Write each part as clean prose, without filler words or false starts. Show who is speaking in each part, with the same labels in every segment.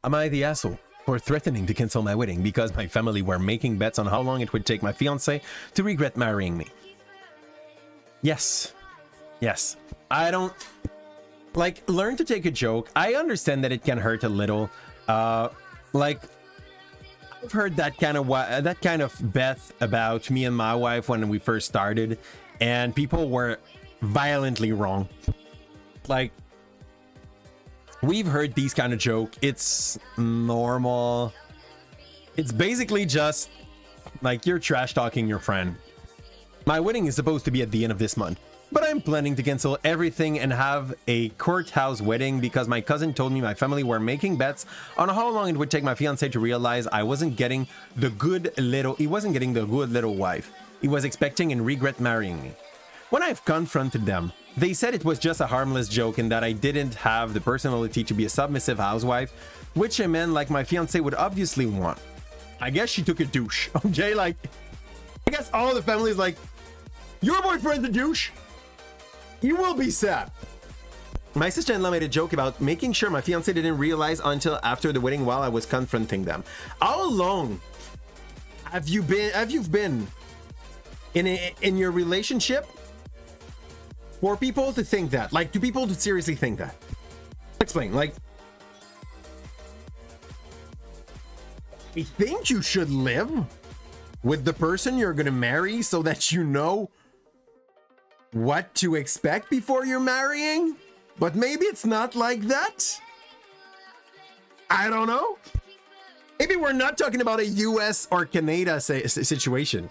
Speaker 1: Am I the asshole for threatening to cancel my wedding because my family were making bets on how long it would take my fiance to regret marrying me? Yes. Yes. I don't... Like, learn to take a joke. I understand that it can hurt a little. Like, I've heard that kind of bet about me and my wife when we first started, and people were violently wrong. Like, we've heard these kind of joke. It's normal. It's basically just like you're trash talking your friend. My wedding is supposed to be at the end of this month, but I'm planning to cancel everything and have a courthouse wedding because my cousin told me my family were making bets on how long it would take my fiance to realize I wasn't getting the good little wife he was expecting and regret marrying me. When I've confronted them, they said it was just a harmless joke and that I didn't have the personality to be a submissive housewife, which a man like my fiance would obviously want. I guess she took a douche. Okay, like, I guess all the family's like, your boyfriend's a douche. You will be sad. My sister-in-law made a joke about making sure my fiance didn't realize until after the wedding while I was confronting them. How long have you been in your relationship for people to think that? Like, do people seriously think that? Explain. Like, I think you should live with the person you're gonna marry so that you know what to expect before you're marrying, but maybe it's not like that. I don't know. Maybe we're not talking about a US or Canada situation.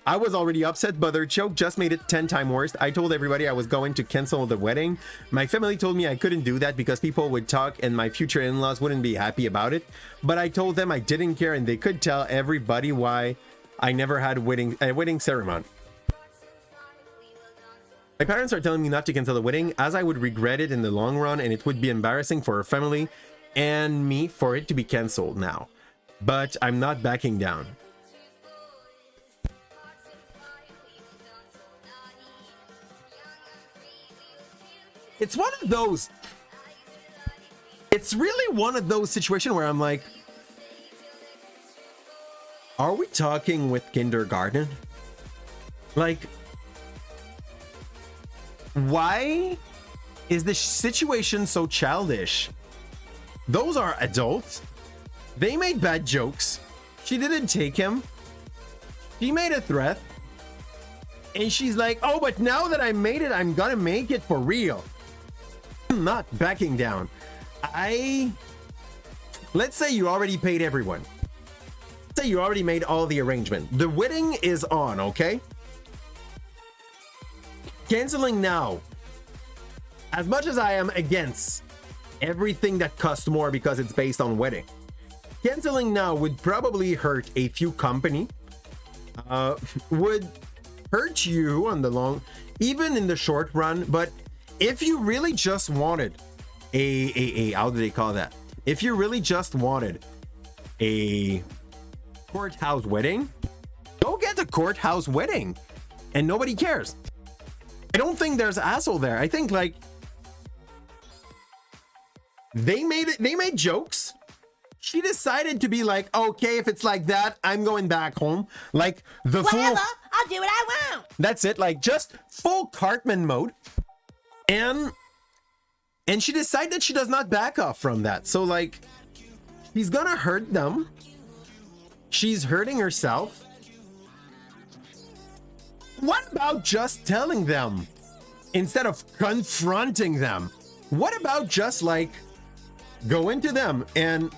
Speaker 1: I was already upset, but their joke just made it 10 times worse. I told everybody I was going to cancel the wedding. My family told me I couldn't do that because people would talk and my future in-laws wouldn't be happy about it. But I told them I didn't care and they could tell everybody why I never had a wedding ceremony. My parents are telling me not to cancel the wedding as I would regret it in the long run and it would be embarrassing for her family and me for it to be canceled now. But I'm not backing down. It's one of those... It's really one of those situations where I'm like, are we talking with kindergarten? Like, why is this situation so childish? Those are adults. They made bad jokes. She didn't take him. She made a threat. And she's like, oh, but now that I made it, I'm gonna make it for real. I'm not backing down. Let's say you already paid everyone. Let's say you already made all the arrangement. The wedding is on, okay? Canceling now. As much as I am against everything that costs more because it's based on wedding, canceling now would probably hurt a few company. Would hurt you on the long, even in the short run. But if you really just wanted a how do they call that? If you really just wanted a courthouse wedding, go get the courthouse wedding and nobody cares. I don't think there's asshole there. I think like they made jokes. She decided to be like, okay, if it's like that, I'm going back home. Like the
Speaker 2: Whatever,
Speaker 1: full,
Speaker 2: I'll do what I want.
Speaker 1: that's it. Like just full Cartman mode. And she decided that she does not back off from that. So like, she's gonna hurt them. She's hurting herself. What about just telling them instead of confronting them? What about just like go into them and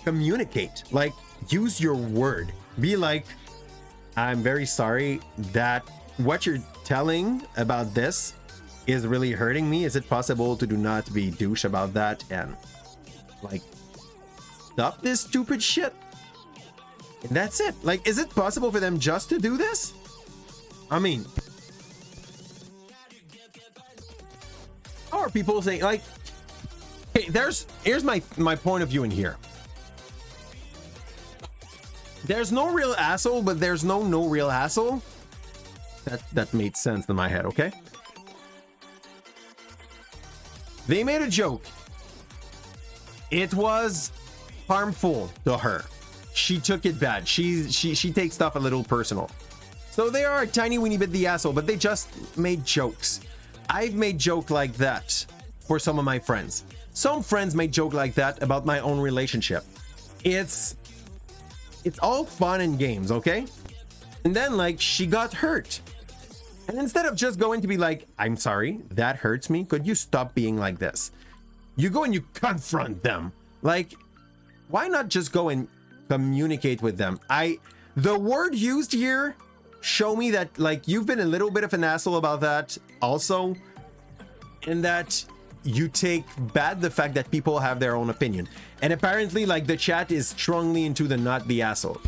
Speaker 1: communicate? Like use your word. Be like, I'm very sorry that what you're telling about this is really hurting me. Is it possible to do not be douche about that and like stop this stupid shit? And that's it. Like, is it possible for them just to do this? I mean, how are people saying like, hey, here's my point of view in here. There's no real asshole, but there's no real asshole. That made sense in my head, okay? They made a joke. It was harmful to her. She took it bad. She takes stuff a little personal. So they are a tiny weeny bit the asshole, but they just made jokes. I've made joke like that for some of my friends. Some friends made joke like that about my own relationship. It's all fun and games, okay? And then like she got hurt. And instead of just going to be like, I'm sorry, that hurts me. Could you stop being like this? You go and you confront them. Like, why not just go and communicate with them? The word used here show me that like you've been a little bit of an asshole about that also, and that you take bad the fact that people have their own opinion. And apparently like the chat is strongly into the not the asshole.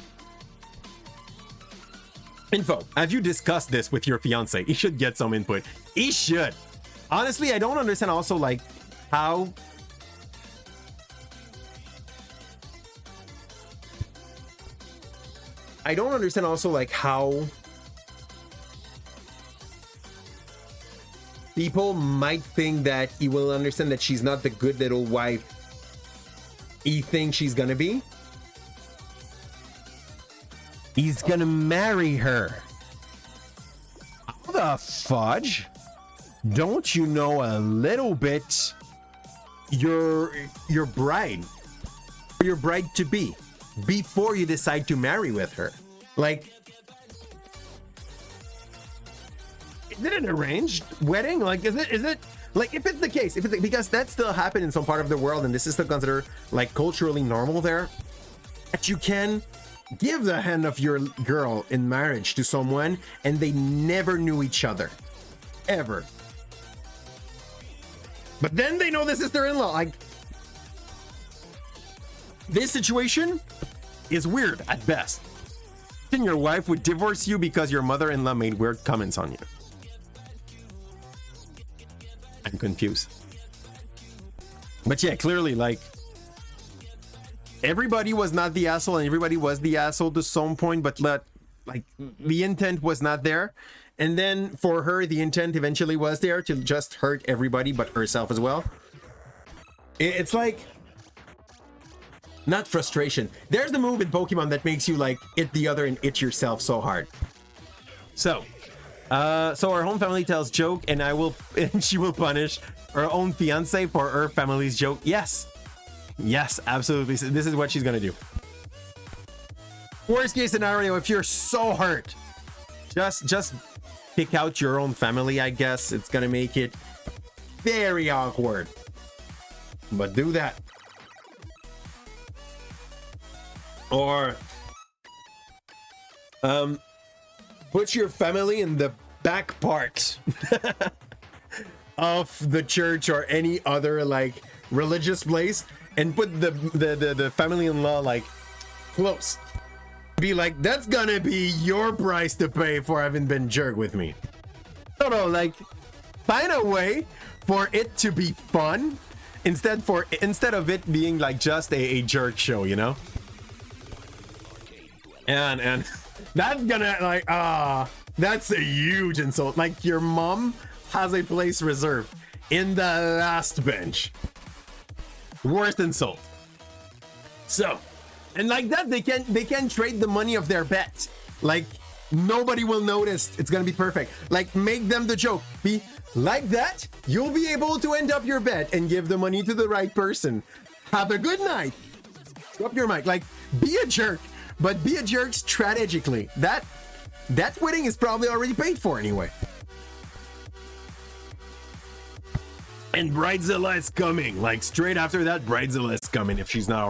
Speaker 1: Info, have you discussed this with your fiance? He should get some input. He should. Honestly, I don't understand also like how people might think that he will understand that she's not the good little wife he thinks she's gonna be. He's gonna marry her. How the fudge? Don't you know a little bit your bride, or your bride to be, before you decide to marry with her? Like, is it an arranged wedding? Like, is it like, if it's the case, because that still happened in some part of the world, and this is still considered like culturally normal there, that you can give the hand of your girl in marriage to someone and they never knew each other ever, but then they know the sister-in-law. Like, this situation is weird at best. And your wife would divorce you because your mother-in-law made weird comments on you. I'm confused. But yeah, clearly like everybody was not the asshole and everybody was the asshole to some point, but like the intent was not there. And then for her, the intent eventually was there to just hurt everybody but herself as well. It's like, not frustration. There's the move in Pokemon that makes you like hit the other and hit yourself so hard. So our home family tells joke and she will punish her own fiance for her family's joke. Yes, absolutely. So this is what she's gonna do. Worst case scenario, if you're so hurt, just pick out your own family. I guess it's gonna make it very awkward, but do that. Or put your family in the back part of the church or any other like religious place, and put the family-in-law like close. Be like, that's gonna be your price to pay for having been jerk with me. No, like find a way for it to be fun instead of it being like just a jerk show, you know? And that's gonna like that's a huge insult. Like, your mom has a place reserved in the last bench. Worst insult. So, and like that, they can trade the money of their bet. Like, nobody will notice. It's gonna be perfect. Like, make them the joke. Be like that, you'll be able to end up your bet and give the money to the right person. Have a good night. Drop your mic. Like, be a jerk, but be a jerk strategically. That wedding is probably already paid for anyway. And Bridezilla is coming. Like, straight after that, Bridezilla is coming if she's not already.